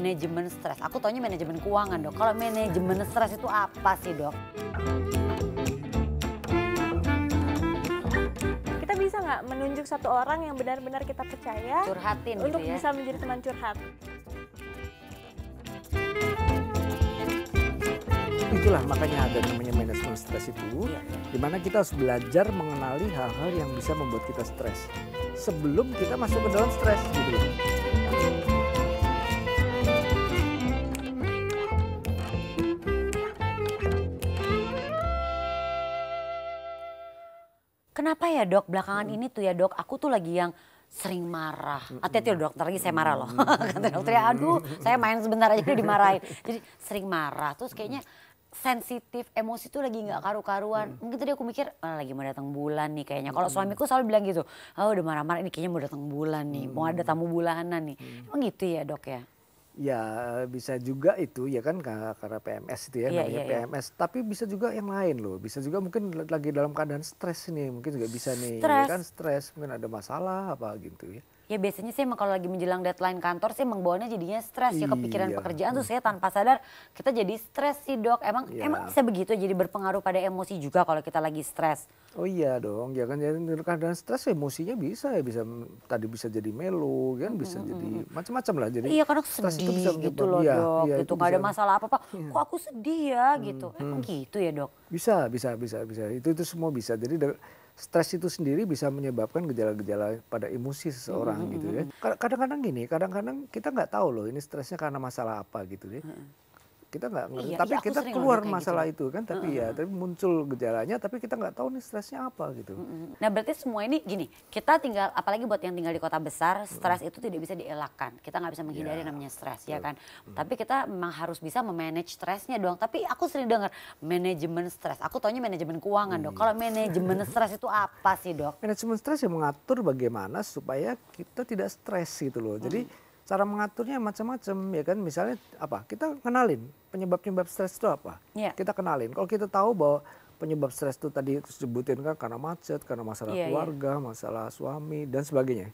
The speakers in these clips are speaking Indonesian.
manajemen stres. Aku taunya manajemen keuangan dok. Kalau manajemen stres itu apa sih dok? Kita bisa nggak menunjuk satu orang yang benar-benar kita percaya Curhatin untuk gitu ya. bisa menjadi teman curhat? Itulah makanya ada namanya manajemen stres itu, dimana kita harus belajar mengenali hal-hal yang bisa membuat kita stres sebelum kita masuk ke dalam stres gitu loh. Kenapa ya dok belakangan ini tuh ya dok, aku tuh lagi yang sering marah. Hati-hati loh dokter, lagi saya marah loh. Kata dokternya, aduh saya main sebentar aja udah dimarahin. Jadi sering marah, terus kayaknya sensitif, emosi tuh lagi nggak karu-karuan. Mungkin tadi aku mikir, lagi mau datang bulan nih kayaknya. Kalau suamiku selalu bilang gitu, oh udah marah-marah ini kayaknya mau datang bulan nih, mau ada tamu bulanan nih. Emang gitu ya dok ya? Ya bisa juga itu ya kan karena PMS itu ya namanya PMS. Tapi bisa juga yang lain loh. Bisa juga mungkin lagi dalam keadaan stres nih. Mungkin juga bisa nih ya kan stres. Mungkin ada masalah apa gitu ya. Ya biasanya sih emang kalau lagi menjelang deadline kantor sih emang bawaannya jadinya stres ya kepikiran pekerjaan tuh saya tanpa sadar kita jadi stres sih dok. Emang bisa begitu jadi berpengaruh pada emosi juga kalau kita lagi stres? Oh iya dong, ya kan jadi keadaan stres emosinya bisa ya tadi bisa jadi melo kan bisa jadi macam-macam lah jadi. Iya kadang sedih gitu loh dok gitu nggak ada masalah apa-apa. Kok aku sedih ya gitu. Emang gitu ya dok? Bisa. Itu semua bisa. Jadi stres itu sendiri bisa menyebabkan gejala-gejala pada emosi seseorang gitu ya. Kadang-kadang gini, kadang-kadang kita nggak tahu loh ini stresnya karena masalah apa gitu ya. Kita nggak ngerti, tapi kita keluar masalah itu kan, tapi tapi muncul gejalanya, tapi kita nggak tahu nih stresnya apa gitu. Nah berarti semua ini gini, kita tinggal, apalagi buat yang tinggal di kota besar, stres itu tidak bisa dielakkan. Kita nggak bisa menghindari namanya stres ya kan. Tapi kita memang harus bisa memanage stresnya dong. Tapi aku sering dengar manajemen stres, aku taunya manajemen keuangan dok. Kalau manajemen stres itu apa sih dok? Manajemen stres yang mengatur bagaimana supaya kita tidak stres gitu loh. Jadi cara mengaturnya macam-macam ya kan, misalnya apa? Kita kenalin penyebab-penyebab stres itu apa. Kita kenalin. Kalau kita tahu bahwa penyebab stres itu tadi sebutin kan karena macet, karena masalah keluarga, masalah suami dan sebagainya.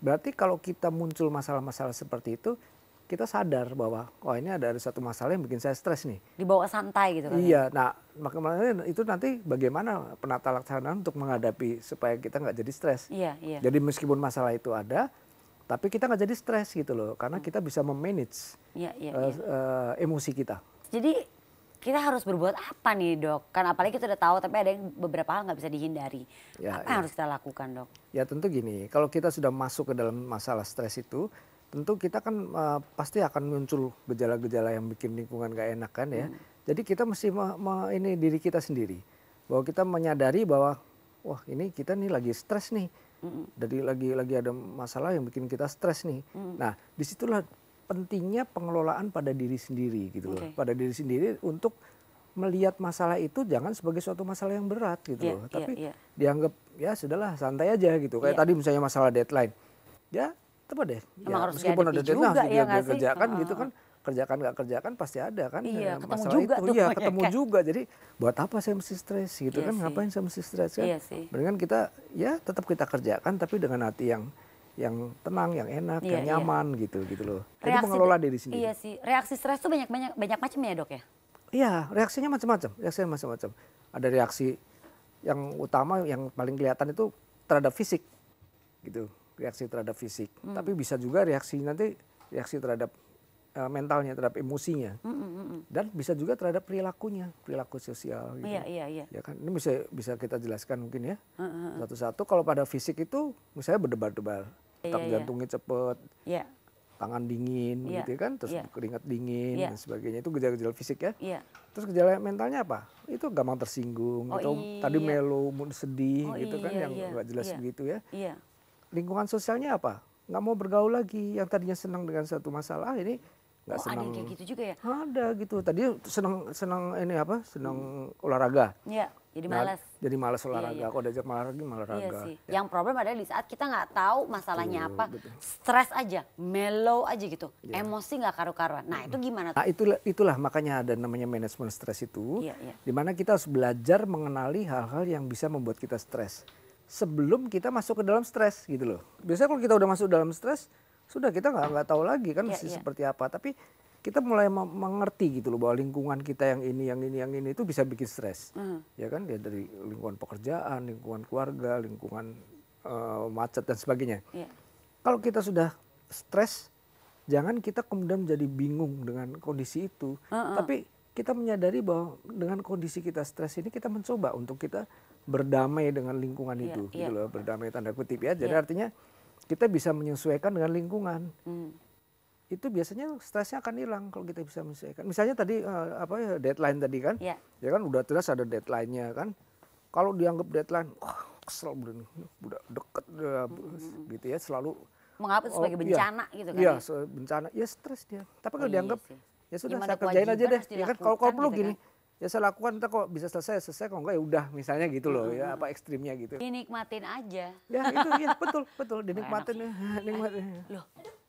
Berarti kalau kita muncul masalah-masalah seperti itu, kita sadar bahwa ini ada satu masalah yang bikin saya stres nih. Dibawa santai gitu kan? Iya, nah makanya itu nanti bagaimana penata laksanaan untuk menghadapi supaya kita nggak jadi stres. Jadi meskipun masalah itu ada, tapi kita nggak jadi stres gitu loh, karena kita bisa memanage emosi kita. Jadi kita harus berbuat apa nih dok? Kan apalagi kita udah tahu, tapi ada yang beberapa hal nggak bisa dihindari. Apa yang harus kita lakukan dok? Ya tentu gini, kalau kita sudah masuk ke dalam masalah stres itu, tentu kita kan pasti akan muncul gejala-gejala yang bikin lingkungan gak enak kan ya. Jadi kita mesti ini diri kita sendiri, bahwa kita menyadari bahwa wah ini kita nih lagi stres nih. Jadi lagi ada masalah yang bikin kita stres nih. Nah disitulah pentingnya pengelolaan pada diri sendiri gitu loh. Pada diri sendiri untuk melihat masalah itu jangan sebagai suatu masalah yang berat gitu loh. Tapi dianggap ya sudahlah santai aja gitu. Kayak tadi misalnya masalah deadline. Ya apa deh. Ya, meskipun ada deadline harus dikerjakan gitu kan. Kerjakan nggak kerjakan pasti ada kan masalah juga itu. Iya ketemu juga. Jadi buat apa saya mesti stres gitu kan? Ngapain saya mesti stres kan? Mendingan kita ya tetap kita kerjakan tapi dengan hati yang tenang, yang enak, yang nyaman gitu loh. Jadi mengelola diri sendiri. Iya sih. Reaksi stres tuh banyak macam ya dok ya? Iya reaksinya macam-macam. Ada reaksi yang utama yang paling kelihatan itu terhadap fisik gitu. Reaksi terhadap fisik. Tapi bisa juga reaksi terhadap mentalnya, terhadap emosinya, dan bisa juga terhadap perilaku sosial. Gitu. Iya. Ya kan, ini bisa kita jelaskan mungkin ya satu-satu. Kalau pada fisik itu, misalnya berdebar-debar, detak jantungnya cepet, tangan dingin, gitu kan, terus keringat dingin dan sebagainya. Itu gejala-gejala fisik ya. Terus gejala mentalnya apa? Itu gampang tersinggung, atau tadi melo, sedih, gitu kan, yang nggak jelas begitu ya. Lingkungan sosialnya apa? Nggak mau bergaul lagi, yang tadinya senang dengan satu masalah ini nggak senang. Ada kayak gitu juga ya? Ada gitu. Tadi senang olahraga. Iya, jadi malas. Jadi malas olahraga. Kalau diajak olahraga malah olahraga. Iya sih. Yang problem adalah di saat kita nggak tahu masalahnya apa, stres aja, mellow aja gitu, emosi nggak karu-karuan. Nah itu gimana? Nah itulah makanya ada namanya manajemen stres itu, dimana kita harus belajar mengenali hal-hal yang bisa membuat kita stres sebelum kita masuk ke dalam stres gitu loh. Biasanya kalau kita udah masuk dalam stres, sudah kita nggak tahu lagi kan mesti Iya. seperti apa. Tapi kita mulai mengerti gitu loh bahwa lingkungan kita yang ini itu bisa bikin stres. Ya kan, dia dari lingkungan pekerjaan, lingkungan keluarga, lingkungan macet dan sebagainya. Iya. Kalau kita sudah stres, jangan kita kemudian menjadi bingung dengan kondisi itu. Tapi kita menyadari bahwa dengan kondisi kita stres ini kita mencoba untuk kita berdamai dengan lingkungan itu, gitu loh, berdamai tanda kutip ya. Jadi artinya kita bisa menyesuaikan dengan lingkungan. Itu biasanya stresnya akan hilang kalau kita bisa menyesuaikan. Misalnya tadi deadline tadi kan, ya kan udah jelas ada deadline-nya kan. Kalau dianggap deadline, kesel udah deket gitu ya, selalu Menganggap itu sebagai bencana gitu kan. Iya, ya? bencana, ya stres dia. Tapi kalau Iya dianggap sih. ya sudah Gimana saya kerjain aja kewajiban deh. harus Ya kan kalau dilakukan perlu gitu gini, ya saya lakukan ntar kok bisa selesai kalau enggak ya udah misalnya gitu loh ya, apa ekstrimnya gitu. Dinikmatin aja. Ya itu ya betul dinikmatin ya, nikmatin. Loh,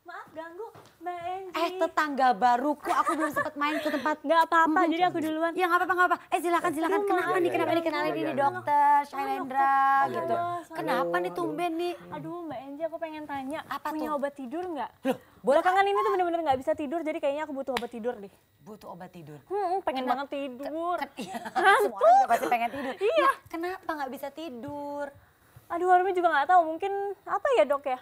Maaf ganggu Mbak Enji. tetangga baruku aku belum sempat main ke tempat. Nggak apa-apa, jadi aku duluan. Ya nggak apa-apa. Silakan. Kenapa nih? Kenapa nih kenalin ini dokter Shailendra gitu. Kenapa nih tumben nih? Aduh Mbak Enji, aku pengen tanya, Apa punya tuh? obat tidur nggak? Belakangan ini tuh bener-bener nggak bisa tidur, jadi kayaknya aku butuh obat tidur deh. Butuh obat tidur. Pengen banget tidur. Iya, semua orang juga pasti pengen tidur. Iya. Kenapa nggak bisa tidur? Aduh, Armi juga nggak tahu, mungkin apa ya dok ya?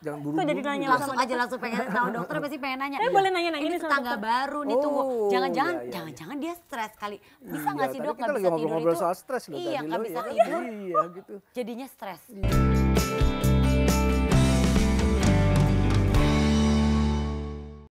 Jangan Kok jadi buru-buru. nanya Langsung aja pengen tahu dokter pasti pengen nanya. Saya boleh nanya-nanya Ini nih sama tetangga dokter. baru nih tunggu. Oh, Jangan-jangan iya. jangan-jangan dia stres kali. Bisa Iya, nggak sih tadi dok kita nggak lagi bisa tidur ngobrol-ngobrol itu? soal stres loh Iya tadi nggak loh, bisa ya kan? tidur. Iya gitu. Jadinya stres.